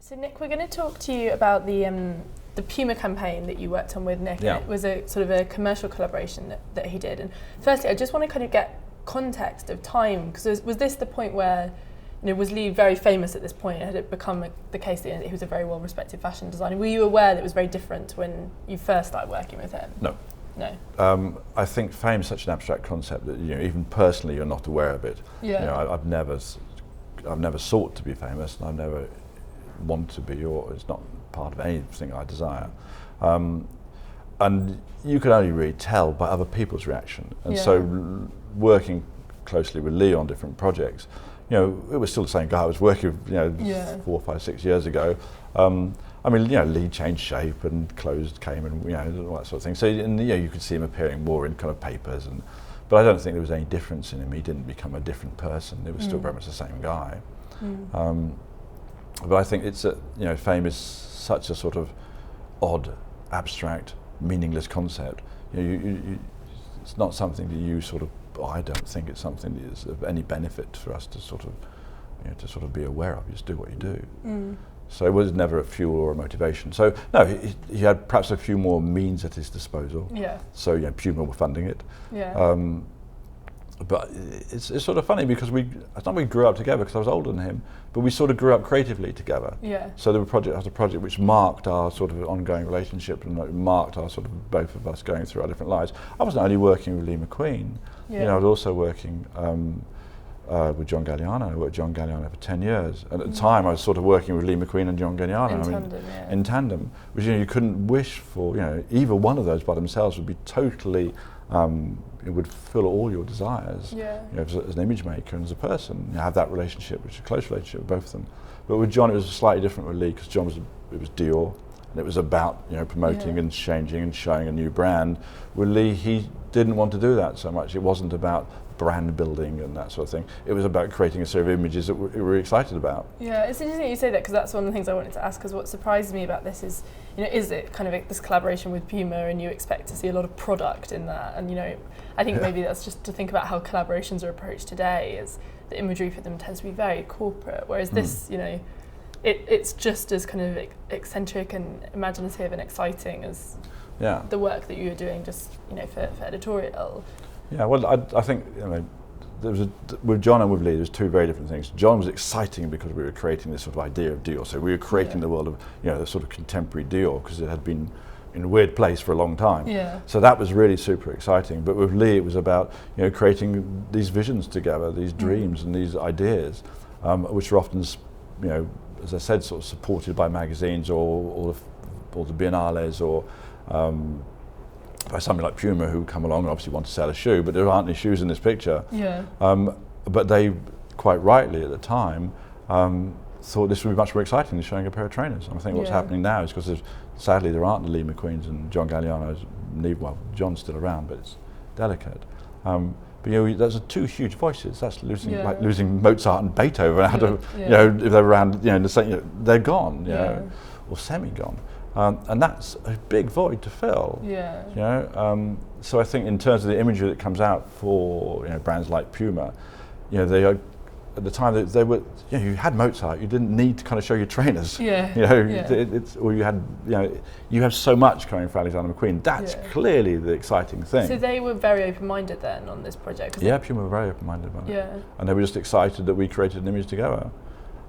So Nick, we're going to talk to you about the Puma campaign that you worked on with Nick. Yeah. And it was a sort of a commercial collaboration that he did. And firstly, I just want to kind of get context of time, because was this the point where, was Lee very famous at this point? Had it become the case that he was a very well-respected fashion designer? Were you aware that it was very different when you first started working with him? No. No. I think fame is such an abstract concept that even personally you're not aware of it. Yeah. I've never sought to be famous, and I've never want to be, or it's not part of anything I desire. And you can only really tell by other people's reaction. And so working closely with Lee on different projects, it was still the same guy I was working with, 4, 5, 6 years ago. Lee changed shape and clothes came and all that sort of thing. So you could see him appearing more in kind of papers, but I don't think there was any difference in him. He didn't become a different person. It was still very much the same guy. But I think it's fame is such a sort of odd, abstract, meaningless concept. It's not something that you sort of. I don't think it's something that is of any benefit for us to sort of be aware of. You just do what you do. So it was never a fuel or a motivation. So no, he had perhaps a few more means at his disposal. Yeah. So Puma were funding it. Yeah. But it's sort of funny because we grew up together because I was older than him, but we sort of grew up creatively together. Yeah. So there were project after project which marked our sort of ongoing relationship and marked our sort of both of us going through our different lives. I wasn't only working with Lee McQueen. I was also working with John Galliano. I worked with John Galliano for 10 years. And at the time I was sort of working with Lee McQueen and John Galliano. In tandem, which you couldn't wish for. Either one of those by themselves would be totally. It would fill all your desires. As an image maker and as a person, you have that relationship, which is a close relationship with both of them. But with John, it was slightly different with Lee because John it was Dior, and it was about promoting and changing and showing a new brand. With Lee, he didn't want to do that so much. It wasn't about brand building and that sort of thing. It was about creating a series of images that we were excited about. Yeah, it's interesting you say that because that's one of the things I wanted to ask. Because what surprised me about this is, is it kind of this collaboration with Puma, and you expect to see a lot of product in that, and I think maybe that's just to think about how collaborations are approached today. Is the imagery for them tends to be very corporate, whereas this, it's just as kind of eccentric and imaginative and exciting as the work that you were doing just for editorial. Yeah, well, I think there was with John and with Lee, there's two very different things. John was exciting because we were creating this sort of idea of Dior. So we were creating the world of the sort of contemporary Dior because it had been in a weird place for a long time. Yeah. So that was really super exciting. But with Lee, it was about creating these visions together, these dreams and these ideas, which are often as I said, sort of supported by magazines or the biennales or. By something like Puma, who come along and obviously want to sell a shoe, but there aren't any shoes in this picture. Yeah. But they, quite rightly at the time, thought this would be much more exciting than showing a pair of trainers. And I think what's happening now is because sadly there aren't the Lee McQueens and John Gallianos. Well, John's still around, but it's delicate. But those are two huge voices. That's losing Mozart and Beethoven out of if they're around they're gone, or semi-gone. And that's a big void to fill. So I think in terms of the imagery that comes out for brands like Puma, they are at the time that they were you had Mozart, you didn't need to kind of show your trainers. Or you had you have so much coming for Alexander McQueen. That's clearly the exciting thing. So they were very open-minded then on this project. Puma were very open-minded about it. And they were just excited that we created an image together.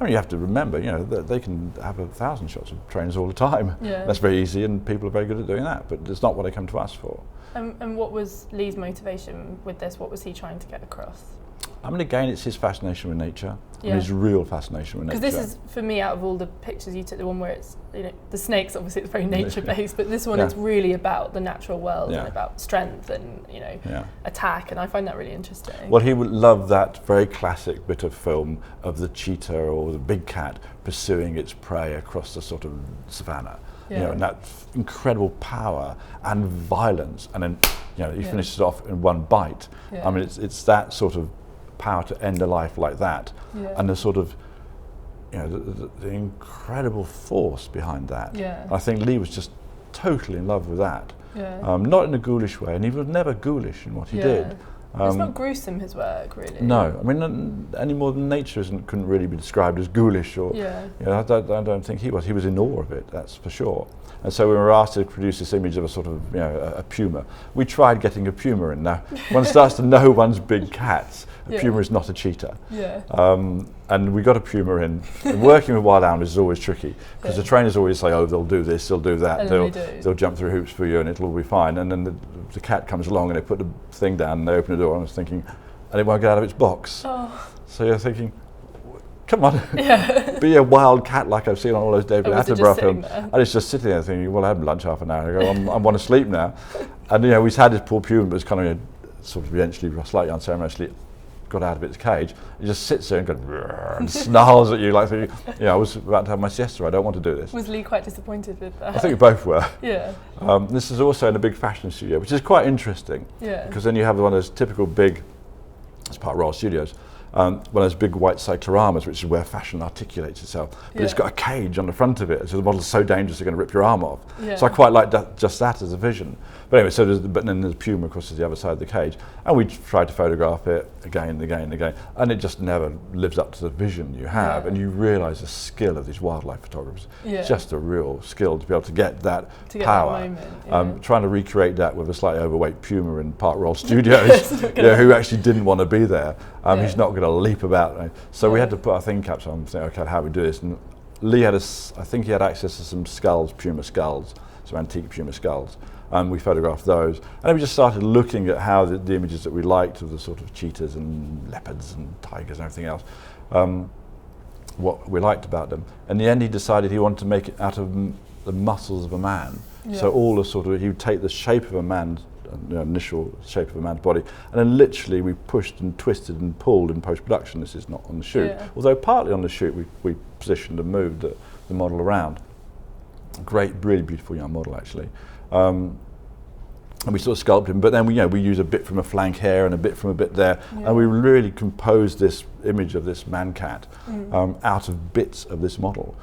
You have to remember, they can have 1,000 shots of trainers all the time. That's very easy, and people are very good at doing that. But it's not what they come to us for. And what was Lee's motivation with this? What was he trying to get across? Again, it's his fascination with nature. His real fascination with nature. Because this is, for me, out of all the pictures you took, the one where it's, the snakes, obviously it's very nature-based, but this one is really about the natural world and about strength and, attack, and I find that really interesting. Well, he would love that very classic bit of film of the cheetah or the big cat pursuing its prey across the sort of savannah. And that incredible power and violence, and then, he finishes it off in one bite. It's that sort of power to end a life like that, and the sort of the incredible force behind that. I think Lee was just totally in love with that. Not in a ghoulish way, and he was never ghoulish in what he did, It's not gruesome, his work, really. No, I mean, any more than nature couldn't really be described as ghoulish, or I don't think he was. He was in awe of it, that's for sure. And so we were asked to produce this image of a sort of, a puma. We tried getting a puma in. Now, one starts to know one's big cats. A puma is not a cheetah. And we got a puma in. And working with wild animals is always tricky, because the trainers always say, oh, they'll do this, they'll do that, they'll jump through hoops for you and it'll all be fine. And then the cat comes along and they put the thing down and they open the door, and I was thinking, and it won't get out of its box. Oh. So you're thinking, come on, be a wild cat like I've seen on all those David Attenborough films. And it's just sitting there thinking, well, I had lunch half an hour ago, I want to sleep now. And we've had this poor puma, but it's kind of sort of eventually, slightly unceremoniously, got out of its cage. It just sits there and goes and snarls at you like thinking, I was about to have my siesta, I don't want to do this. Was Lee quite disappointed with that? I think we both were. Yeah. This is also in a big fashion studio, which is quite interesting. Yeah. Because then you have one of those typical big, it's part of Royal Studios, one of those big white cycloramas, which is where fashion articulates itself. But it's got a cage on the front of it, so the model's so dangerous they're going to rip your arm off. Yeah. So I quite like just that as a vision. But anyway, but then there's Puma, of course, to the other side of the cage. And we tried to photograph it again and again and again. And it just never lives up to the vision you have. And you realise the skill of these wildlife photographers. It's just a real skill to be able to get that power. That moment, trying to recreate that with a slightly overweight Puma in Park Royal Studios, who actually didn't want to be there. He's not going to leap about. So we had to put our thinking caps on and think, okay, how do we do this? And Lee I think he had access to some skulls, Puma skulls, some antique Puma skulls. We photographed those. And then we just started looking at how the images that we liked of the sort of cheetahs and leopards and tigers and everything else, what we liked about them. In the end, he decided he wanted to make it out of the muscles of a man. So all the sort of, he would take the shape of a man's, initial shape of a man's body, and then literally we pushed and twisted and pulled in post-production. This is not on the shoot. Although partly on the shoot we positioned and moved the model around. Great, really beautiful young model actually. And we sort of sculpted him, but then we use a bit from a flank here and a bit from a bit there, and we really composed this image of this man-cat out of bits of this model.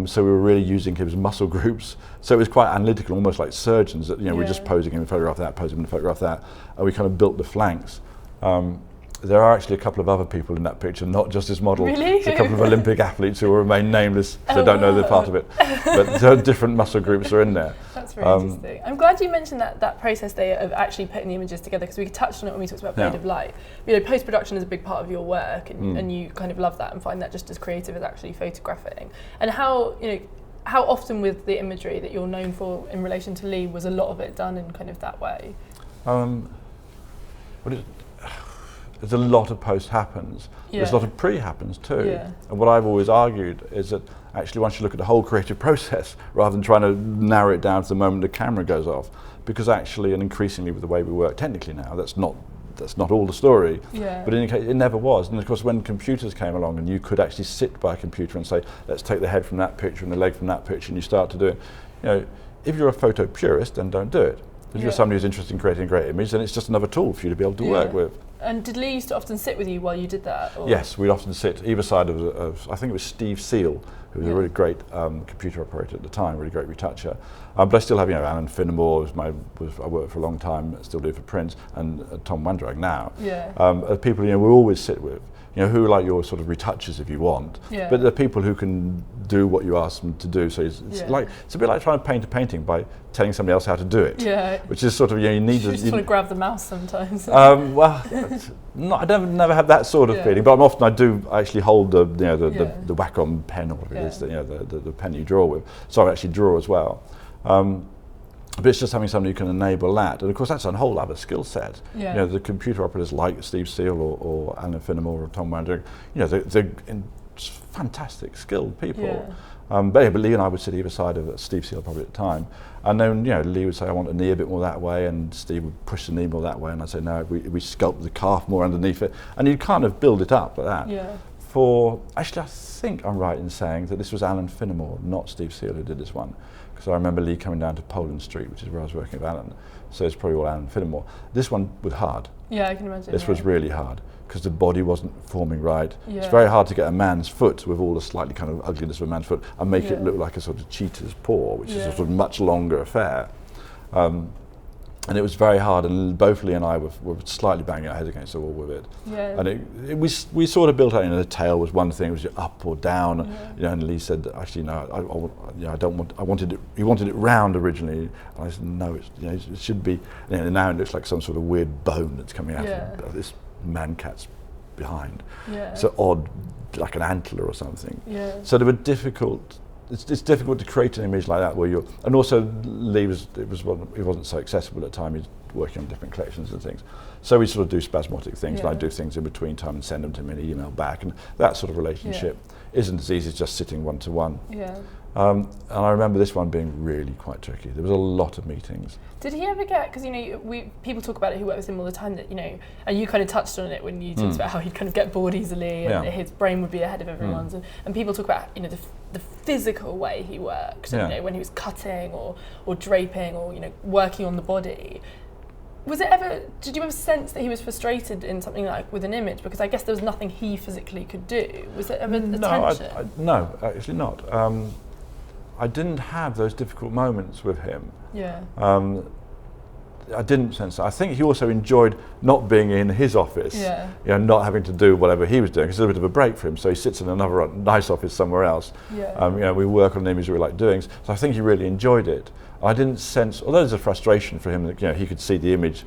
So we were really using his muscle groups, so it was quite analytical, almost like surgeons, that we're just posing him and photograph that, posing him and photograph that, and we kind of built the flanks. There are actually a couple of other people in that picture, not just this model. Really? There's a couple of Olympic athletes who will remain nameless, so don't know they're part of it. But different muscle groups are in there. That's very interesting. I'm glad you mentioned that process there of actually putting the images together, because we touched on it when we talked about Blade of Light. Post-production is a big part of your work, and you kind of love that and find that just as creative as actually photographing. And how often with the imagery that you're known for in relation to Lee was a lot of it done in kind of that way? There's a lot of post happens. There's a lot of pre happens too. And what I've always argued is that actually one should look at the whole creative process rather than trying to narrow it down to the moment the camera goes off. Because actually, and increasingly with the way we work technically now, that's not all the story. But in any case, it never was. And of course, when computers came along and you could actually sit by a computer and say, let's take the head from that picture and the leg from that picture, and you start to do it. If you're a photo purist, then don't do it. If you're somebody who's interested in creating a great image, then it's just another tool for you to be able to work with. And did Lee used to often sit with you while you did that? Or? Yes, we'd often sit either side of I think it was Steve Seal, who was a really great computer operator at the time, really great retoucher. But I still have, Alan Finnemore, I worked for a long time, still do for Prince, and Tom Wandrag now. People we always sit with. Who are like your sort of retouchers if you want, but they're people who can do what you ask them to do. So it's a bit like trying to paint a painting by telling somebody else how to do it. Which is sort of you need. You just want to grab the mouse sometimes. I never have that sort of feeling, but I do actually hold the Wacom pen or whatever it is, the pen you draw with. So I actually draw as well. But it's just having somebody who can enable that, and of course that's a whole other skill set. The computer operators like Steve Seal or Alan Finnemore or Tom Wandrag, they're fantastic, skilled people. But Lee and I would sit either side of Steve Seal probably at the time, and then Lee would say, I want the knee a bit more that way, and Steve would push the knee more that way, and I'd say, no, we sculpt the calf more underneath it, and you'd kind of build it up like that. Actually, I think I'm right in saying that this was Alan Finnemore, not Steve Seal, who did this one. So I remember Lee coming down to Poland Street, which is where I was working with Alan. So it's probably all Alan Finnemore. This one was hard. Yeah, I can imagine. This was really hard because the body wasn't forming right. It's very hard to get a man's foot with all the slightly kind of ugliness of a man's foot and make it look like a sort of cheetah's paw, which is a sort of much longer affair. And it was very hard, and both Lee and I were slightly banging our heads against the wall with it. Yeah. And we sort of built out, the tail was one thing, it was up or down, and Lee said, actually no, I wanted it, he wanted it round originally, and I said no, it should be, now it looks like some sort of weird bone that's coming out of this man-cat's behind. Yeah. So odd, like an antler or something. Yeah. So they were difficult. It's difficult to create an image like that where you're, and also Lee he wasn't so accessible at the time. He's working on different collections and things, so we sort of do spasmodic things, and I do things in between time and send them to me in an email back, and that sort of relationship isn't as easy as just sitting one to one. Yeah. And I remember this one being really quite tricky. There was a lot of meetings. Did he ever get, because people talk about it who work with him all the time, that and you kind of touched on it when you talked about how he'd kind of get bored easily and his brain would be ahead of everyone's, and people talk about the physical way he worked, and, when he was cutting or draping or working on the body. Did you ever sense that he was frustrated in something like with an image? Because I guess there was nothing he physically could do. Was there ever the tension? No, actually not. I didn't have those difficult moments with him. Yeah. I didn't sense that. I think he also enjoyed not being in his office, not having to do whatever he was doing. It's a bit of a break for him, so he sits in another nice office somewhere else. Yeah. We work on the images we like doing, so I think he really enjoyed it. I didn't sense, although there's a frustration for him that he could see the image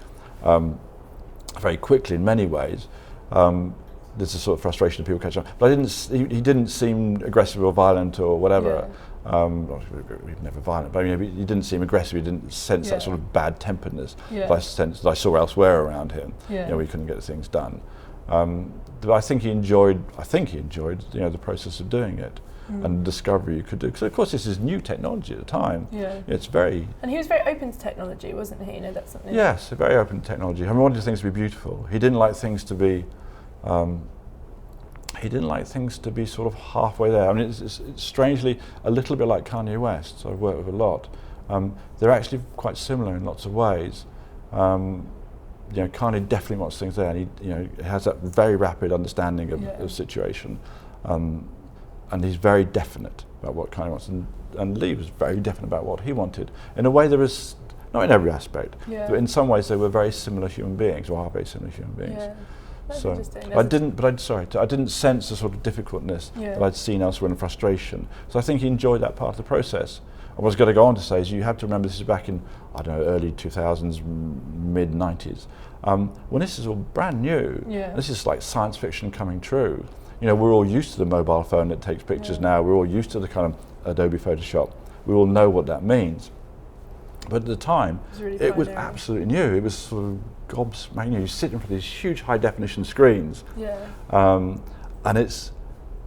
very quickly in many ways. There's a sort of frustration of people catching up, but he didn't seem aggressive or violent or whatever. He's never violent, but he didn't seem aggressive. He didn't sense that sort of bad temperedness that I saw elsewhere around him. Where he couldn't get things done. But I think he enjoyed the process of doing it and the discovery you could do. Because of course this is new technology at the time. Yeah. It's very. And he was very open to technology, wasn't he? That's something. Yes, very open to technology. He wanted things to be beautiful. He didn't like things to be. He didn't like things to be sort of halfway there. I mean, it's strangely a little bit like Kanye West, so I've worked with a lot. They're actually quite similar in lots of ways. Kanye definitely wants things there, and he has that very rapid understanding of situation, and he's very definite about what Kanye wants. And Lee was very definite about what he wanted. In a way, there was, not in every aspect, but in some ways they were very similar human beings, or are very similar human beings. Yeah. So I didn't sense the sort of difficultness that I'd seen elsewhere in frustration. So I think he enjoyed that part of the process. I was going to go on to say is you have to remember this is back in early 2000s, mid 90s, when this is all brand new. This is like science fiction coming true. We're all used to the mobile phone that takes pictures now. We're all used to the kind of Adobe Photoshop. We all know what that means. But at the time, it was absolutely new. It was sort of gobsmacking. You sit in front of these huge high-definition screens, and it's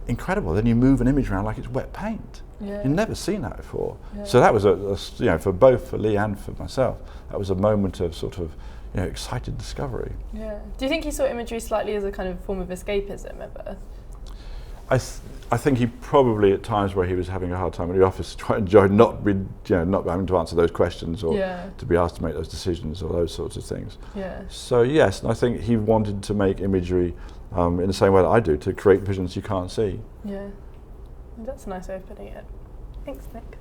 incredible. Then you move an image around like it's wet paint. You've never seen that before. So that was for Lee and for myself, that was a moment of sort of excited discovery. Yeah. Do you think he saw imagery slightly as a kind of form of escapism ever? I think he probably, at times where he was having a hard time in the office, enjoyed not having to answer those questions or to be asked to make those decisions or those sorts of things. Yeah. So yes, and I think he wanted to make imagery in the same way that I do, to create visions you can't see. Yeah, that's a nice way of putting it. Thanks, Nick.